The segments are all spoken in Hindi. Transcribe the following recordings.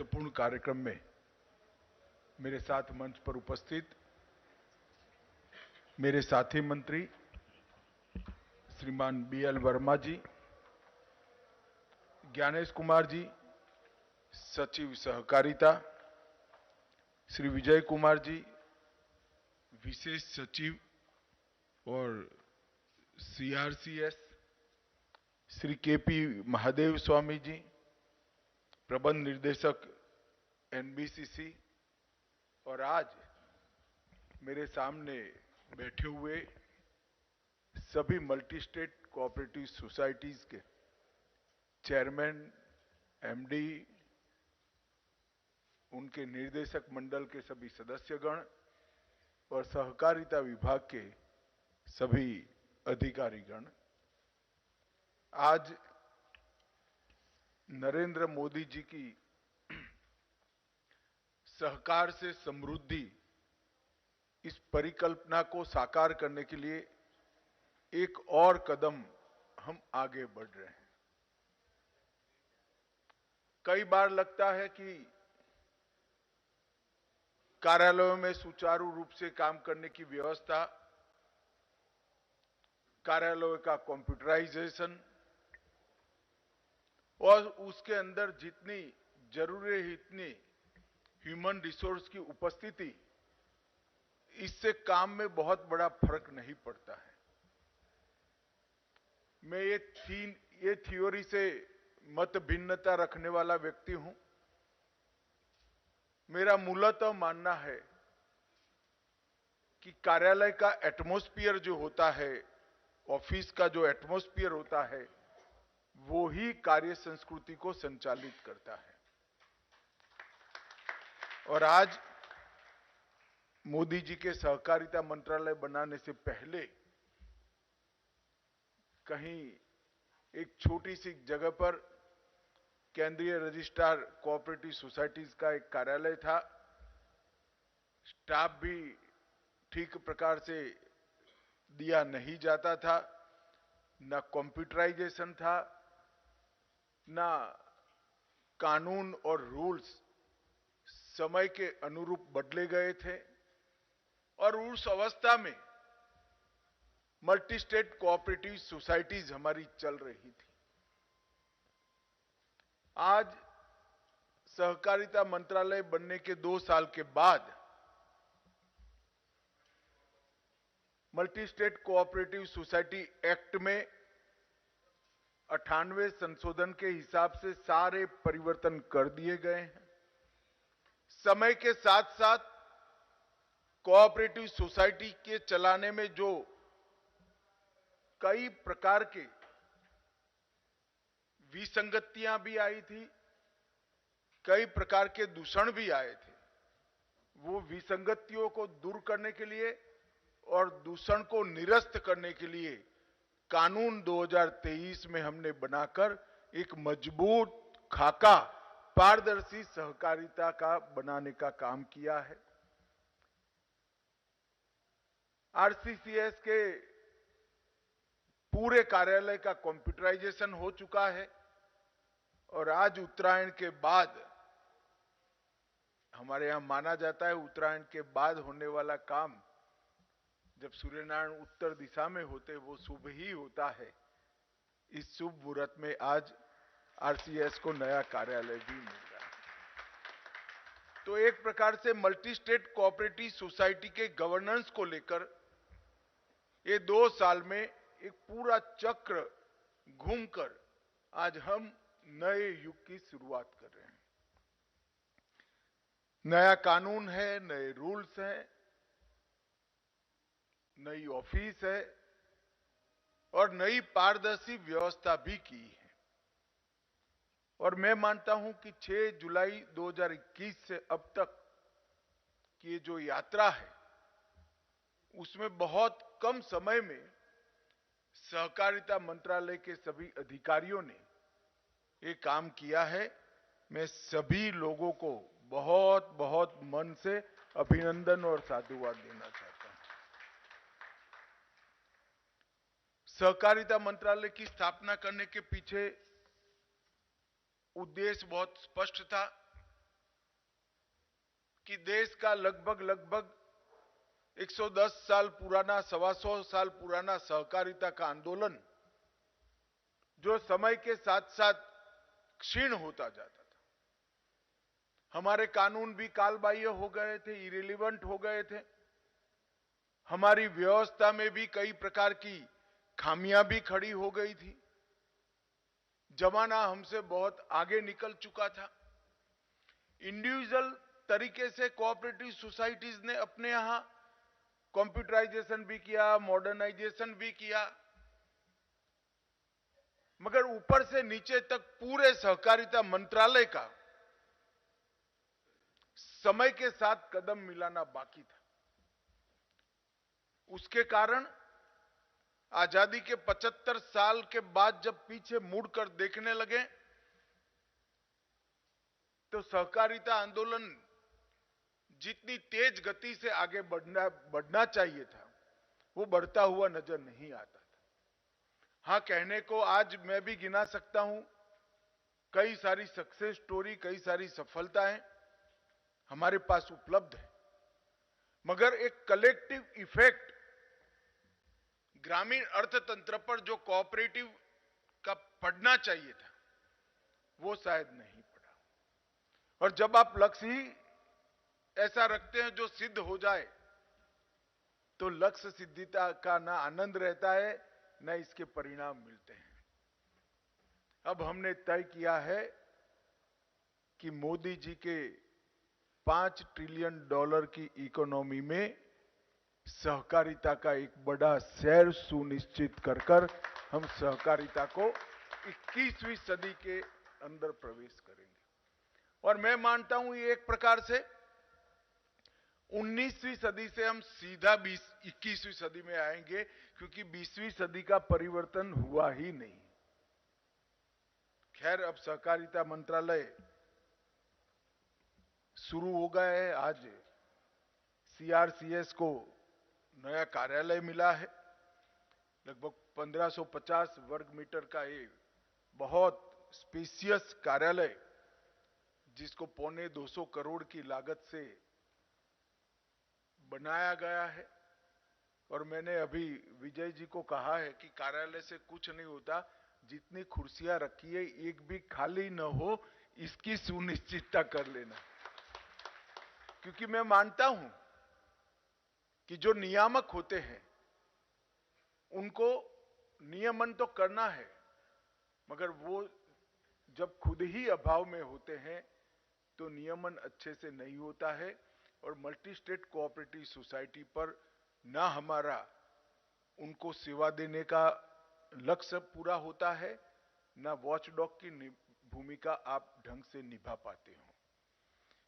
महत्वपूर्ण कार्यक्रम में मेरे साथ मंच पर उपस्थित मेरे साथी मंत्री श्रीमान BL वर्मा जी, ज्ञानेश कुमार जी, सचिव सहकारिता, श्री विजय कुमार जी, विशेष सचिव और CRCS, श्री KP महादेव स्वामी जी, प्रबंध निर्देशक NBCC, और आज मेरे सामने बैठे हुए सभी मल्टी स्टेट कोऑपरेटिव सोसाइटीज के चेयरमैन, MD, उनके निर्देशक मंडल के सभी सदस्यगण और सहकारिता विभाग के सभी अधिकारीगण, आज नरेंद्र मोदी जी की सहकार से समृद्धि इस परिकल्पना को साकार करने के लिए एक और कदम हम आगे बढ़ रहे हैं। कई बार लगता है कि कार्यालयों में सुचारू रूप से काम करने की व्यवस्था, कार्यालयों का कंप्यूटराइजेशन और उसके अंदर जितनी जरूरी है इतनी ह्यूमन रिसोर्स की उपस्थिति, इससे काम में बहुत बड़ा फर्क नहीं पड़ता है। मैं ये थ्योरी से मत भिन्नता रखने वाला व्यक्ति हूं। मेरा मूलतः मानना है कि कार्यालय का एटमॉस्फेयर जो होता है, ऑफिस का जो एटमॉस्फेयर होता है, वो ही कार्य संस्कृति को संचालित करता है। और आज मोदी जी के सहकारिता मंत्रालय बनाने से पहले कहीं एक छोटी सी जगह पर केंद्रीय रजिस्ट्रार कोऑपरेटिव सोसाइटीज का एक कार्यालय था। स्टाफ भी ठीक प्रकार से दिया नहीं जाता था, ना कंप्यूटराइजेशन था, ना कानून और रूल्स समय के अनुरूप बदले गए थे, और उस अवस्था में मल्टी स्टेट कोऑपरेटिव सोसाइटीज हमारी चल रही थी। आज सहकारिता मंत्रालय बनने के 2 साल के बाद multi state cooperative society act में 98वें संशोधन के हिसाब से सारे परिवर्तन कर दिए गए हैं। समय के साथ साथ कोऑपरेटिव सोसाइटी के चलाने में जो कई प्रकार के विसंगतियां भी आई थी, कई प्रकार के दूषण भी आए थे, वो विसंगतियों को दूर करने के लिए और दूषण को निरस्त करने के लिए कानून 2023 में हमने बनाकर एक मजबूत खाका पारदर्शी सहकारिता का बनाने का काम किया है। RCCS के पूरे कार्यालय का कंप्यूटराइजेशन हो चुका है, और आज उत्तरायण के बाद, हमारे यहां माना जाता है उत्तरायण के बाद होने वाला काम जब सूर्यनारायण उत्तर दिशा में होते वो शुभ ही होता है। इस शुभ मुहूर्त में आज RCS को नया कार्यालय भी मिल रहा है। तो एक प्रकार से मल्टी स्टेट कोऑपरेटिव सोसाइटी के गवर्नेंस को लेकर ये 2 साल में एक पूरा चक्र घूमकर आज हम नए युग की शुरुआत कर रहे हैं। नया कानून है, नए रूल्स हैं, नई ऑफिस है और नई पारदर्शी व्यवस्था भी की है। और मैं मानता हूं कि 6 जुलाई 2021 से अब तक की ये जो यात्रा है, उसमें बहुत कम समय में सहकारिता मंत्रालय के सभी अधिकारियों ने ये काम किया है। मैं सभी लोगों को बहुत बहुत मन से अभिनंदन और साधुवाद देना चाहता हूं। सहकारिता मंत्रालय की स्थापना करने के पीछे उद्देश्य बहुत स्पष्ट था। कि देश का लगभग 110 साल पुराना, 125 साल पुराना सहकारिता का आंदोलन जो समय के साथ साथ क्षीण होता जाता था। हमारे कानून भी कालबाह्य हो गए थे, इरेलीवेंट हो गए थे। हमारी व्यवस्था में भी कई प्रकार की खामियां भी खड़ी हो गई थी। जमाना हमसे बहुत आगे निकल चुका था। इंडिविजुअल तरीके से कोऑपरेटिव सोसाइटीज ने अपने यहां कंप्यूटराइजेशन भी किया, मॉडर्नाइजेशन भी किया, मगर ऊपर से नीचे तक पूरे सहकारिता मंत्रालय का समय के साथ कदम मिलाना बाकी था। उसके कारण आजादी के 75 साल के बाद जब पीछे मुड़कर देखने लगे तो सहकारिता आंदोलन जितनी तेज गति से आगे बढ़ना चाहिए था वो बढ़ता हुआ नजर नहीं आता था। हां, कहने को आज मैं भी गिना सकता हूं कई सारी सक्सेस स्टोरी, कई सारी सफलताएं हमारे पास उपलब्ध है, मगर एक कलेक्टिव इफेक्ट ग्रामीण अर्थतंत्र पर जो कोऑपरेटिव का पड़ना चाहिए था वो शायद नहीं पड़ा। और जब आप लक्ष्य ही ऐसा रखते हैं जो सिद्ध हो जाए तो लक्ष्य सिद्धिता का ना आनंद रहता है ना इसके परिणाम मिलते हैं। अब हमने तय किया है कि मोदी जी के $5 ट्रिलियन की इकोनॉमी में सहकारिता का एक बड़ा शेयर सुनिश्चित कर हम सहकारिता को 21वीं सदी के अंदर प्रवेश करेंगे। और मैं मानता हूं ये एक प्रकार से 19वीं सदी से हम सीधा 21वीं सदी में आएंगे, क्योंकि 20वीं सदी का परिवर्तन हुआ ही नहीं। खैर, अब सहकारिता मंत्रालय शुरू हो गया है। आज सीआरसीएस को नया कार्यालय मिला है, लगभग 1550 वर्ग मीटर का ये बहुत स्पेशियस कार्यालय, जिसको 250 करोड़ की लागत से बनाया गया है। और मैंने अभी विजय जी को कहा है कि कार्यालय से कुछ नहीं होता, जितनी कुर्सियां रखी है एक भी खाली न हो, इसकी सुनिश्चितता कर लेना। क्योंकि मैं मानता हूं कि जो नियामक होते हैं उनको नियमन तो करना है, मगर वो जब खुद ही अभाव में होते हैं तो नियमन अच्छे से नहीं होता है। और मल्टी स्टेट कोऑपरेटिव सोसाइटी पर ना हमारा उनको सेवा देने का लक्ष्य पूरा होता है, ना वॉचडॉग की भूमिका आप ढंग से निभा पाते हो।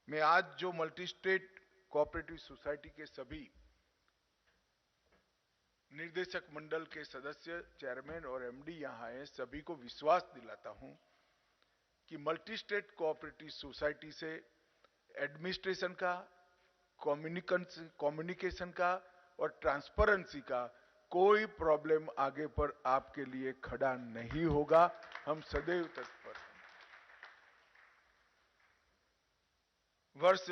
मैं आज जो मल्टी स्टेट कोऑपरेटिव सोसाइटी के सभी निर्देशक मंडल के सदस्य, चेयरमैन और एमडी यहां हैं, सभी को विश्वास दिलाता हूं कि मल्टी स्टेट कोऑपरेटिव सोसाइटी से एडमिनिस्ट्रेशन का, कम्युनिकेशन का और ट्रांसपेरेंसी का कोई प्रॉब्लम आगे पर आपके लिए खड़ा नहीं होगा। हम सदैव तत्पर हैं। वर्ष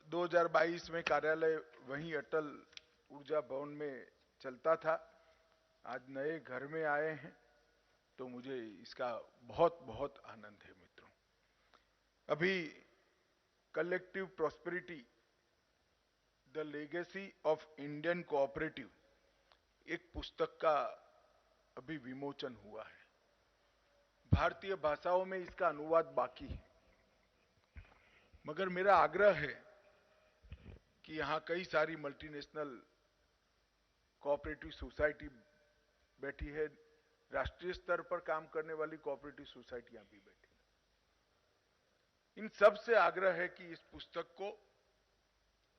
2022 में कार्यालय वहीं अटल ऊर्जा भवन में चलता था, आज नए घर में आए हैं, तो मुझे इसका बहुत बहुत आनंद है। मित्रों, अभी collective prosperity the legacy of Indian cooperative एक पुस्तक का अभी विमोचन हुआ है। भारतीय भाषाओं में इसका अनुवाद बाकी है, मगर मेरा आग्रह है कि यहां कई सारी मल्टीनेशनल कोऑपरेटिव सोसाइटी बैठी है, राष्ट्रीय स्तर पर काम करने वाली कोऑपरेटिव सोसाइटियां भी बैठी हैं। इन सब से आग्रह है कि इस पुस्तक को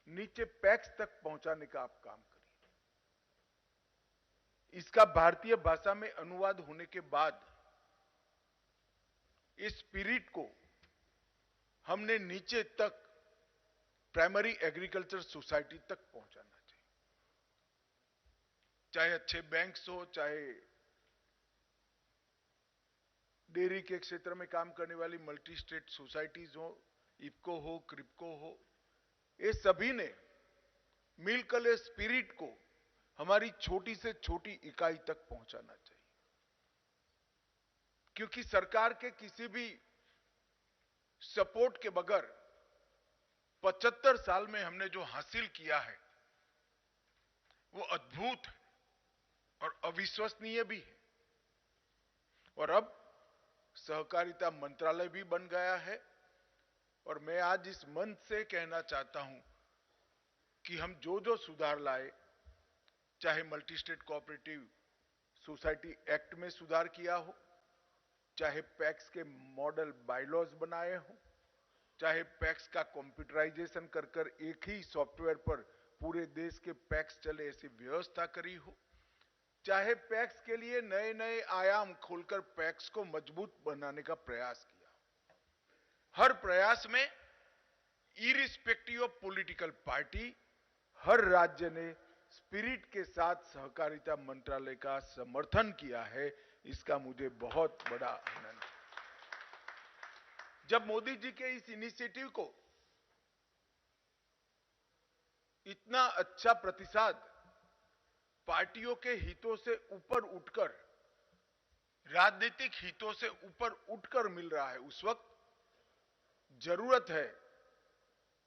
नीचे पैक्स तक पहुंचाने का आप काम करिए। इसका भारतीय भाषा में अनुवाद होने के बाद इस स्पिरिट को हमने नीचे तक प्राइमरी एग्रीकल्चर सोसाइटी तक पहुंचाना चाहिए। चाहे अच्छे बैंक्स हो, चाहे डेयरी के क्षेत्र में काम करने वाली मल्टी स्टेट सोसाइटीज हो, इफको हो, क्रिप्को हो, ये सभी ने मिलकर इस स्पिरिट को हमारी छोटी से छोटी इकाई तक पहुंचाना चाहिए, क्योंकि सरकार के किसी भी सपोर्ट के बगैर 75 साल में हमने जो हासिल किया है वो अद्भुत है और अविश्वसनीय भी है। और अब सहकारिता मंत्रालय भी बन गया है और मैं आज इस मंच से कहना चाहता हूं कि हम जो जो सुधार लाए, चाहे multi state cooperative society act में सुधार किया हो, चाहे पैक्स के मॉडल बायलॉज बनाए हो, चाहे पैक्स का कंप्यूटराइजेशन कर कर एक ही सॉफ्टवेयर पर पूरे देश के पैक्स चले ऐसी व्यवस्था करी हो, चाहे पैक्स के लिए नए नए आयाम खोलकर पैक्स को मजबूत बनाने का प्रयास किया, हर प्रयास में इरिस्पेक्टिव ऑफ पॉलिटिकल पार्टी हर राज्य ने स्पिरिट के साथ सहकारिता मंत्रालय का समर्थन किया है। इसका मुझे बहुत बड़ा आनंद है। जब मोदी जी के इस इनिशिएटिव को इतना अच्छा प्रतिसाद पार्टियों के हितों से ऊपर उठकर, राजनीतिक हितों से ऊपर उठकर मिल रहा है, उस वक्त जरूरत है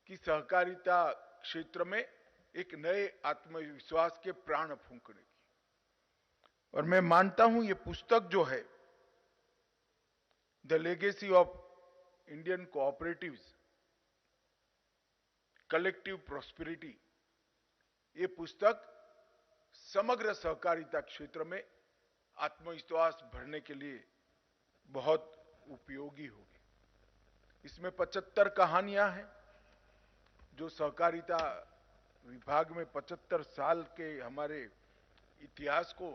कि सहकारिता क्षेत्र में एक नए आत्मविश्वास के प्राण फूंकने की। और मैं मानता हूं ये पुस्तक जो है the legacy of Indian cooperatives collective prosperity, ये पुस्तक समग्र सहकारिता क्षेत्र में आत्मविश्वास भरने के लिए बहुत उपयोगी होगी। इसमें 75 कहानियां हैं जो सहकारिता विभाग में 75 साल के हमारे इतिहास को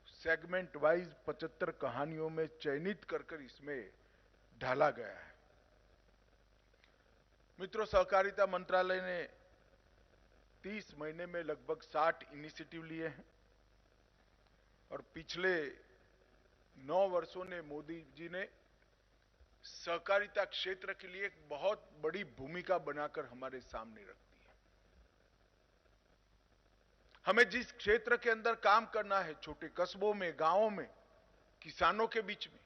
सेगमेंट वाइज 75 कहानियों में चयनित कर इसमें ढाला गया है। मित्रों, सहकारिता मंत्रालय ने 30 महीने में लगभग 60 इनिशिएटिव लिए हैं और पिछले 9 वर्षों ने मोदी जी ने सहकारिता क्षेत्र के लिए एक बहुत बड़ी भूमिका बनाकर हमारे सामने रख दी है। हमें जिस क्षेत्र के अंदर काम करना है, छोटे कस्बों में, गांवों में, किसानों के बीच में,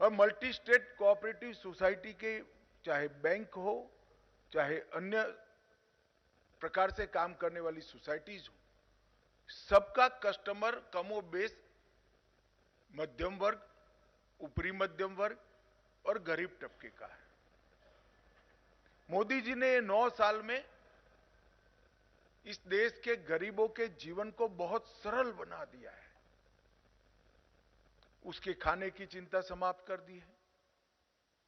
और मल्टी स्टेट कोऑपरेटिव सोसाइटी के चाहे बैंक हो, चाहे अन्य प्रकार से काम करने वाली सोसाइटीज हो, सबका कस्टमर कमोबेश मध्यम वर्ग, ऊपरी मध्यम वर्ग और गरीब तबके का है। मोदी जी ने 9 साल में इस देश के गरीबों के जीवन को बहुत सरल बना दिया है। उसके खाने की चिंता समाप्त कर दी है,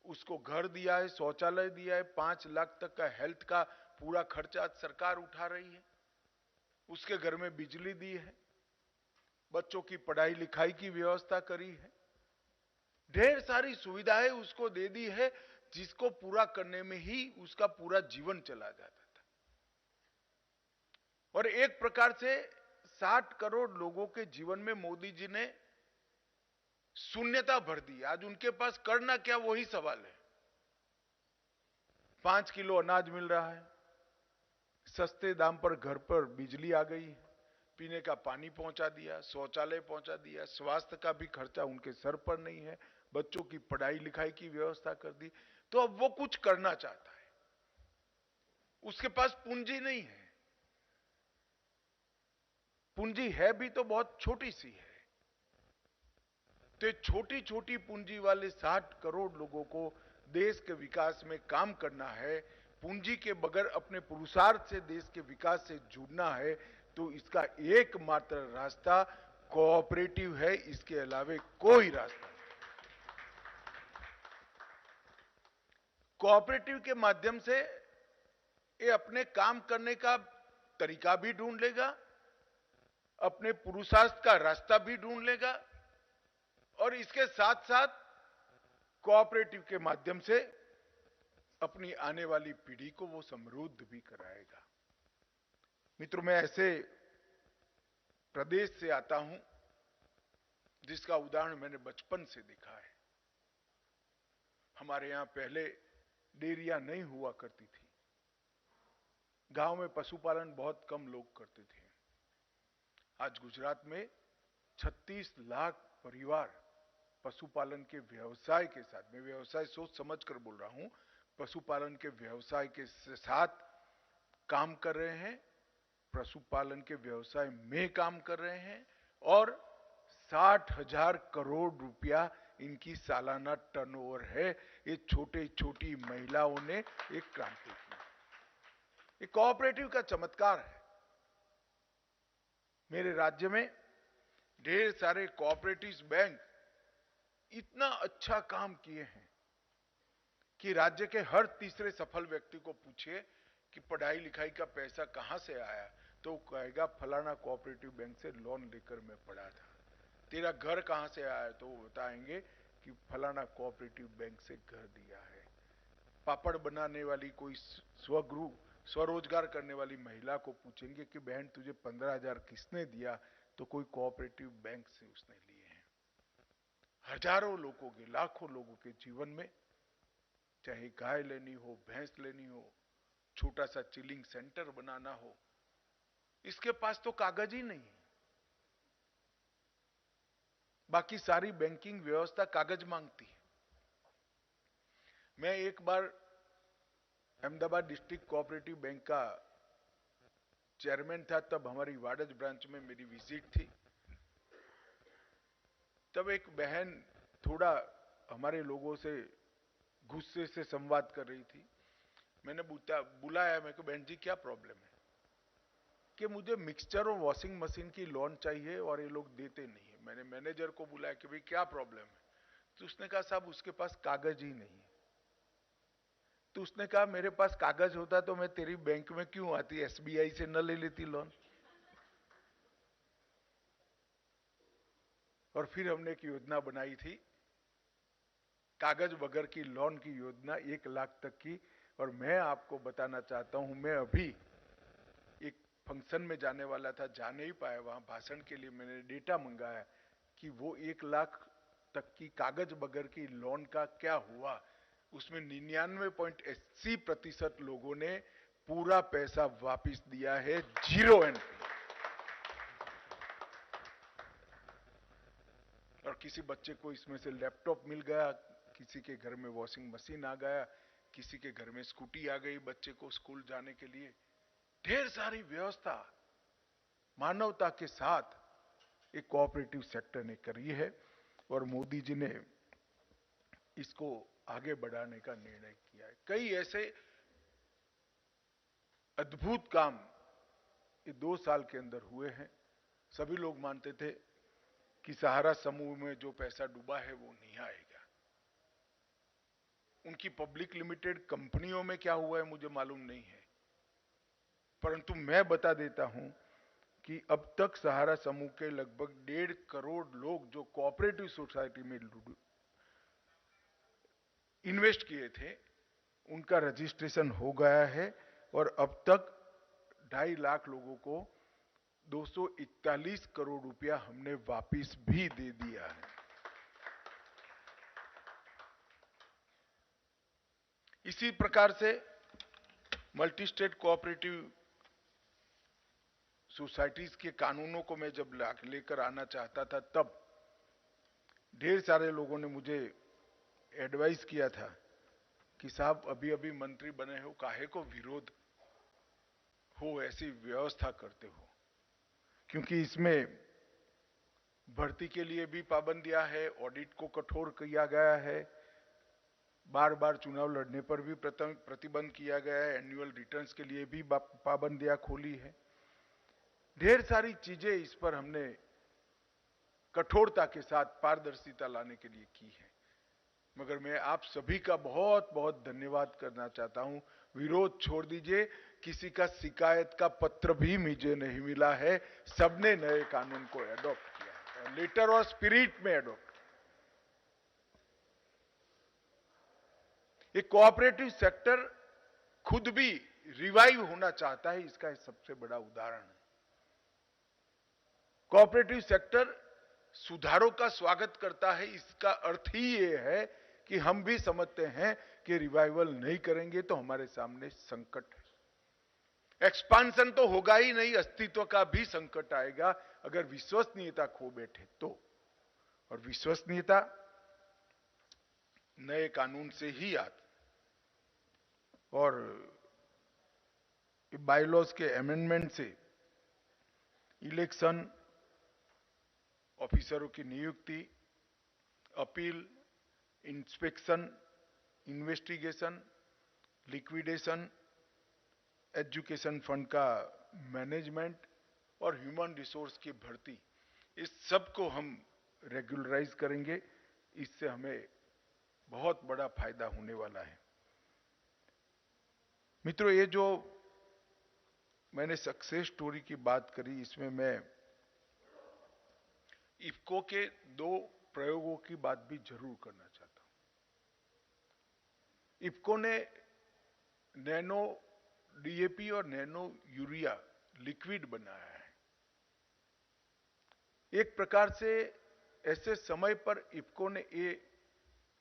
उसको घर दिया है, शौचालय दिया है, 5 लाख तक का हेल्थ का पूरा खर्चा सरकार उठा रही है, उसके घर में बिजली दी है, बच्चों की पढ़ाई लिखाई की व्यवस्था करी है, ढेर सारी सुविधाएं उसको दे दी है, जिसको पूरा करने में ही उसका पूरा जीवन चला जाता था। और एक प्रकार से 60 करोड़ लोगों के जीवन में मोदी जी ने शून्यता भर दी। आज उनके पास करना क्या, वही सवाल है। 5 किलो अनाज मिल रहा है, सस्ते दाम पर घर पर बिजली आ गई है, पीने का पानी पहुंचा दिया, शौचालय पहुंचा दिया, स्वास्थ्य का भी खर्चा उनके सर पर नहीं है, बच्चों की पढ़ाई लिखाई की व्यवस्था कर दी। तो अब वो कुछ करना चाहता है, उसके पास पूंजी नहीं है, पूंजी है भी तो बहुत छोटी सी है। तो छोटी छोटी पूंजी वाले 60 करोड़ लोगों को देश के विकास में काम करना है, पूंजी के बगैर अपने पुरुषार्थ से देश के विकास से जुड़ना है, तो इसका एकमात्र रास्ता कोऑपरेटिव है, इसके अलावे कोई रास्ता नहीं। कोऑपरेटिव के माध्यम से ये अपने काम करने का तरीका भी ढूंढ लेगा, अपने पुरुषार्थ का रास्ता भी ढूंढ लेगा, और इसके साथ साथ कोऑपरेटिव के माध्यम से अपनी आने वाली पीढ़ी को वो समृद्ध भी कराएगा। मित्रों, मैं ऐसे प्रदेश से आता हूं जिसका उदाहरण मैंने बचपन से देखा है। हमारे यहां पहले डेयरियां नहीं हुआ करती थी। गांव में पशुपालन बहुत कम लोग करते थे। आज गुजरात में 36 लाख परिवार पशुपालन के व्यवसाय के साथ, मैं व्यवसाय सोच समझ कर बोल रहा हूं, पशुपालन के व्यवसाय के साथ काम कर रहे हैं, पशुपालन के व्यवसाय में काम कर रहे हैं और 60,000 करोड़ रुपया इनकी सालाना टर्नओवर है। ये छोटी छोटी महिलाओं ने एक क्रांति की। ये कोऑपरेटिव का चमत्कार है। मेरे राज्य में ढेर सारे कोऑपरेटिव बैंक इतना अच्छा काम किए हैं कि राज्य के हर तीसरे सफल व्यक्ति को पूछिए कि पढ़ाई लिखाई का पैसा कहां से आया, तो कहेगा फलाना कोऑपरेटिव बैंक से लोन लेकर मैं पढ़ा था। तेरा घर कहां से आया, तो वो बताएंगे कि फलाना कोऑपरेटिव बैंक से घर दिया है। पापड़ बनाने वाली कोई स्वरोजगार करने वाली महिला को पूछेंगे कि बहन तुझे 15,000 किसने दिया, तो कोई कोऑपरेटिव बैंक से उसने लिए हैं। हजारों लोगों के, लाखों लोगों के जीवन में, चाहे गाय लेनी हो, भैंस लेनी हो, छोटा सा चिलिंग सेंटर बनाना हो, इसके पास तो कागज ही नहीं है। बाकी सारी बैंकिंग व्यवस्था कागज मांगती है। मैं एक बार अहमदाबाद डिस्ट्रिक्ट कोऑपरेटिव बैंक का चेयरमैन था, तब हमारी वाडज ब्रांच में मेरी विजिट थी। तब एक बहन थोड़ा हमारे लोगों से गुस्से से संवाद कर रही थी। मैंने बुलाया, मैं को बहन जी क्या प्रॉब्लम है, कि मुझे मिक्सचर और वॉशिंग मशीन की लोन चाहिए और ये लोग देते नहीं है। मैंने मैनेजर को बुलाया कि भाई क्या प्रॉब्लम है, तो उसने कहा साहब उसके पास कागज ही नहीं है। तो उसने कहा मेरे पास कागज होता तो मैं तेरी बैंक में क्यों आती, एसबीआई से न ले लेती लोन। और फिर हमने एक योजना बनाई थी, कागज बगैर की लोन की योजना, 1 लाख तक की। और मैं आपको बताना चाहता हूं, मैं अभी एक फंक्शन में जाने वाला था, जा नहीं पाया वहां भाषण के लिए। मैंने डेटा मंगाया कि वो 1 लाख तक की कागज बगैर की लोन का क्या हुआ। उसमें 99.80% लोगों ने पूरा पैसा वापस दिया है, 0 एनपी। और किसी बच्चे को इसमें से लैपटॉप मिल गया, किसी के घर में वॉशिंग मशीन आ गया, किसी के घर में स्कूटी आ गई बच्चे को स्कूल जाने के लिए। ढेर सारी व्यवस्था मानवता के साथ एक कोऑपरेटिव सेक्टर ने करी है और मोदी जी ने इसको आगे बढ़ाने का निर्णय किया है। कई ऐसे अद्भुत काम ये 2 साल के अंदर हुए हैं। सभी लोग मानते थे कि सहारा समूह में जो पैसा डूबा है वो नहीं आएगा। उनकी पब्लिक लिमिटेड कंपनियों में क्या हुआ है मुझे मालूम नहीं है, परंतु मैं बता देता हूं कि अब तक सहारा समूह के लगभग 1.5 करोड़ लोग जो कोऑपरेटिव सोसाइटी में इन्वेस्ट किए थे, उनका रजिस्ट्रेशन हो गया है और अब तक 2.5 लाख लोगों को 241 करोड़ रुपया हमने वापस भी दे दिया है। इसी प्रकार से मल्टी स्टेट कोऑपरेटिव सोसाइटीज के कानूनों को मैं जब लेकर आना चाहता था, तब ढेर सारे लोगों ने मुझे एडवाइस किया था कि साहब अभी अभी मंत्री बने हो, काहे को विरोध हो ऐसी व्यवस्था करते हो, क्योंकि इसमें भर्ती के लिए भी पाबंदियां है, ऑडिट को कठोर किया गया है, बार बार चुनाव लड़ने पर भी प्रतिबंध किया गया है, एनुअल रिटर्न्स के लिए भी पाबंदियां खोली है। ढेर सारी चीजें इस पर हमने कठोरता के साथ पारदर्शिता लाने के लिए की है। मगर मैं आप सभी का बहुत बहुत धन्यवाद करना चाहता हूं। विरोध छोड़ दीजिए, किसी का शिकायत का पत्र भी मुझे नहीं मिला है। सबने नए कानून को एडॉप्ट किया है, लेटर और स्पिरिट में एडॉप्ट। ये कोऑपरेटिव सेक्टर खुद भी रिवाइव होना चाहता है, इसका सबसे बड़ा उदाहरण है। कोऑपरेटिव सेक्टर सुधारों का स्वागत करता है, इसका अर्थ ही ये है कि हम भी समझते हैं कि रिवाइवल नहीं करेंगे तो हमारे सामने संकट है। एक्सपांशन तो होगा ही नहीं, अस्तित्व का भी संकट आएगा अगर विश्वसनीयता खो बैठे तो। और विश्वसनीयता नए कानून से ही आती, और बायलॉज के अमेंडमेंट से इलेक्शन ऑफिसरों की नियुक्ति, appeal, inspection, investigation, liquidation, education fund का मैनेजमेंट और ह्यूमन रिसोर्स की भर्ती, इस सब को हम रेगुलराइज करेंगे। इससे हमें बहुत बड़ा फायदा होने वाला है। मित्रों, ये जो मैंने सक्सेस स्टोरी की बात करी, इसमें मैं इफ्को के 2 प्रयोगों की बात भी जरूर करना चाहता हूं। इफ्को ने नैनो डीएपी और नैनो यूरिया लिक्विड बनाया है। एक प्रकार से ऐसे समय पर इफ्को ने ये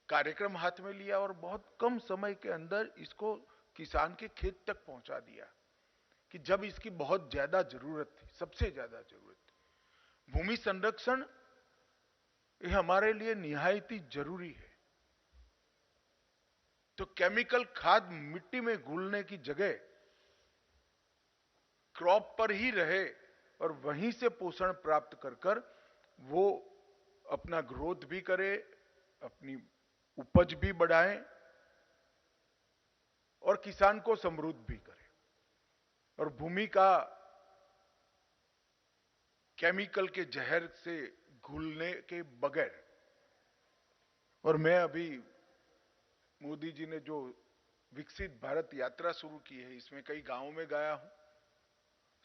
कार्यक्रम हाथ में लिया और बहुत कम समय के अंदर इसको किसान के खेत तक पहुंचा दिया कि जब इसकी बहुत ज्यादा जरूरत थी, सबसे ज्यादा जरूरत थी। भूमि संरक्षण ये हमारे लिए निहायत ही जरूरी है। तो केमिकल खाद मिट्टी में घुलने की जगह क्रॉप पर ही रहे और वहीं से पोषण प्राप्त कर कर वो अपना ग्रोथ भी करे, अपनी उपज भी बढ़ाए और किसान को समृद्ध भी करे, और भूमि का केमिकल के जहर से घुलने के बगैर। और मैं अभी मोदी जी ने जो विकसित भारत यात्रा शुरू की है, इसमें कई गांवों में गया हूं।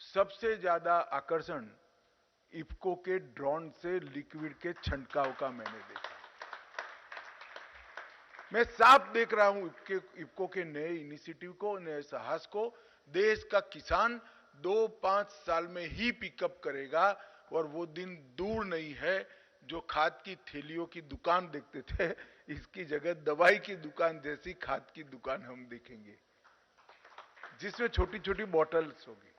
सबसे ज्यादा आकर्षण इफ्को के ड्रोन से लिक्विड के छंटकाव का मैंने देखा। मैं साफ देख रहा हूं इफ्को के नए इनिशिएटिव को, नए साहस को। देश का किसान 2-5 साल में ही पिकअप करेगा और वो दिन दूर नहीं है जो खाद की थैलियों की दुकान देखते थे, इसकी जगह दवाई की दुकान जैसी खाद की दुकान हम देखेंगे, जिसमें छोटी छोटी बॉटल्स होगी।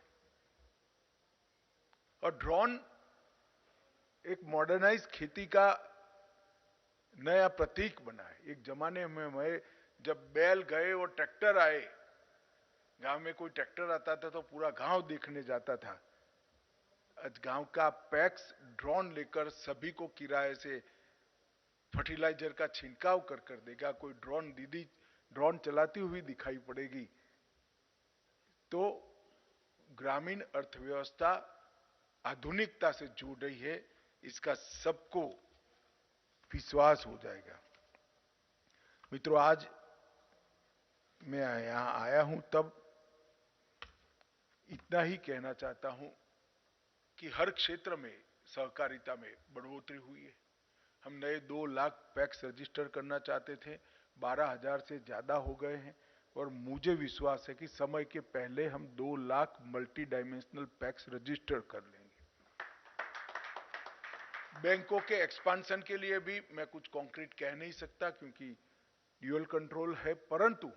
और ड्रोन एक मॉडर्नाइज खेती का नया प्रतीक बना है। एक जमाने में मैं जब बैल गए और ट्रैक्टर आए, गांव में कोई ट्रैक्टर आता था तो पूरा गांव देखने जाता था। आज गांव का पैक्स ड्रोन लेकर सभी को किराए से फर्टिलाइजर का छिड़काव कर देगा। कोई ड्रोन दीदी ड्रोन चलाती हुई दिखाई पड़ेगी। तो ग्रामीण अर्थव्यवस्था आधुनिकता से जुड़ रही है, इसका सबको विश्वास हो जाएगा। मित्रों, आज मैं यहां आया हूं तब इतना ही कहना चाहता हूं कि हर क्षेत्र में सहकारिता में बढ़ोतरी हुई है। हम नए 2 लाख पैक्स रजिस्टर करना चाहते थे, 12,000 से ज्यादा हो गए हैं, और मुझे विश्वास है कि समय के पहले हम 2 lakh multi dimensional PACS register कर लेंगे। बैंकों के एक्सपांशन के लिए भी मैं कुछ कॉन्क्रीट कह नहीं सकता क्योंकि ड्यूअल कंट्रोल है, परंतु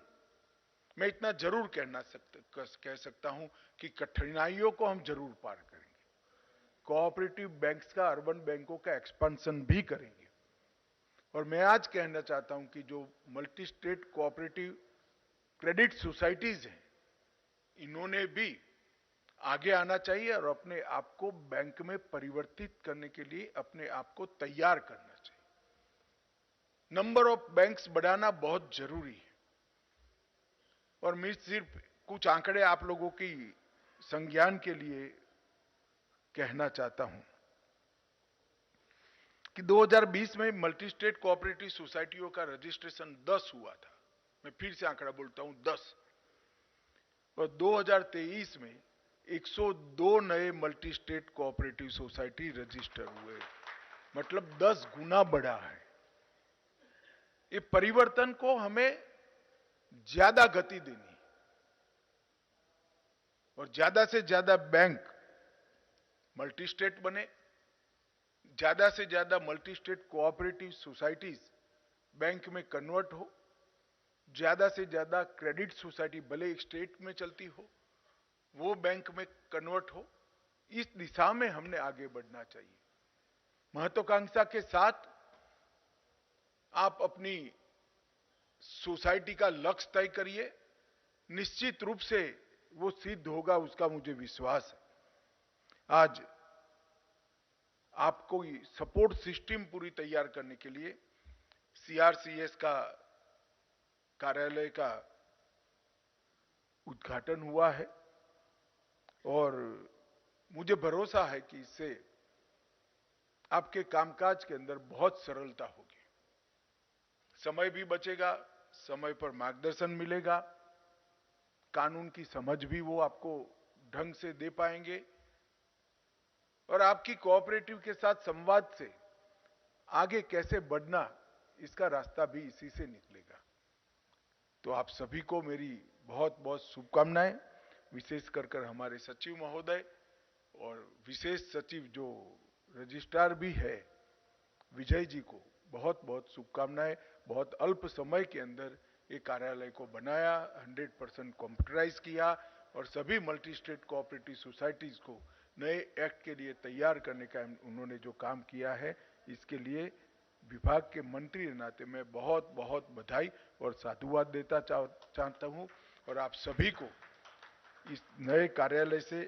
मैं इतना जरूर कह सकता हूं कि कठिनाइयों को हम जरूर पार करेंगे। कोऑपरेटिव बैंक्स का, अर्बन बैंकों का एक्सपांशन भी करेंगे। और मैं आज कहना चाहता हूं कि जो multi state cooperative credit societies हैं, इन्होंने भी आगे आना चाहिए और अपने आप को बैंक में परिवर्तित करने के लिए अपने आप को तैयार करना चाहिए। नंबर ऑफ बैंक्स बढ़ाना बहुत जरूरी है। और मैं सिर्फ कुछ आंकड़े आप लोगों की संज्ञान के लिए कहना चाहता हूं कि 2020 में मल्टी स्टेट कोऑपरेटिव सोसाइटियों का रजिस्ट्रेशन 10 हुआ था। मैं फिर से आंकड़ा बोलता हूं, 10। और 2023 में 102 नए multi state cooperative society register हुए, मतलब 10 गुना बढ़ा है। ये परिवर्तन को हमें ज्यादा गति देनी और ज्यादा से ज्यादा बैंक मल्टी स्टेट बने, ज्यादा से ज्यादा multi state cooperative societies bank में कन्वर्ट हो, ज्यादा से ज्यादा क्रेडिट सोसाइटी भले एक स्टेट में चलती हो, वो बैंक में कन्वर्ट हो, इस दिशा में हमने आगे बढ़ना चाहिए। महत्वाकांक्षा के साथ आप अपनी सोसाइटी का लक्ष्य तय करिए, निश्चित रूप से वो सिद्ध होगा, उसका मुझे विश्वास है। आज आपको सपोर्ट सिस्टम पूरी तैयार करने के लिए सीआरसीएस का कार्यालय का उद्घाटन हुआ है और मुझे भरोसा है कि इससे आपके कामकाज के अंदर बहुत सरलता होगी, समय भी बचेगा, समय पर मार्गदर्शन मिलेगा, कानून की समझ भी वो आपको ढंग से दे पाएंगे और आपकी कोऑपरेटिव के साथ संवाद से आगे कैसे बढ़ना, इसका रास्ता भी इसी से निकलेगा। तो आप सभी को मेरी बहुत बहुत शुभकामनाएं, विशेष कर हमारे सचिव महोदय और विशेष सचिव जो रजिस्ट्रार भी है विजय जी को बहुत बहुत शुभकामनाएं। बहुत अल्प समय के अंदर ये कार्यालय को बनाया, 100% कंप्यूटराइज किया और सभी मल्टी स्टेट कोऑपरेटिव सोसाइटीज को नए एक्ट के लिए तैयार करने का उन्होंने जो काम किया है, इसके लिए विभाग के मंत्री के नाते मैं बहुत बहुत बधाई और साधुवाद देता चाहता हूं और आप सभी को इस नए कार्यालय से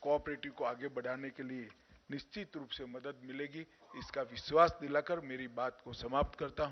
कोऑपरेटिव को आगे बढ़ाने के लिए निश्चित रूप से मदद मिलेगी, इसका विश्वास दिलाकर मेरी बात को समाप्त करता हूं।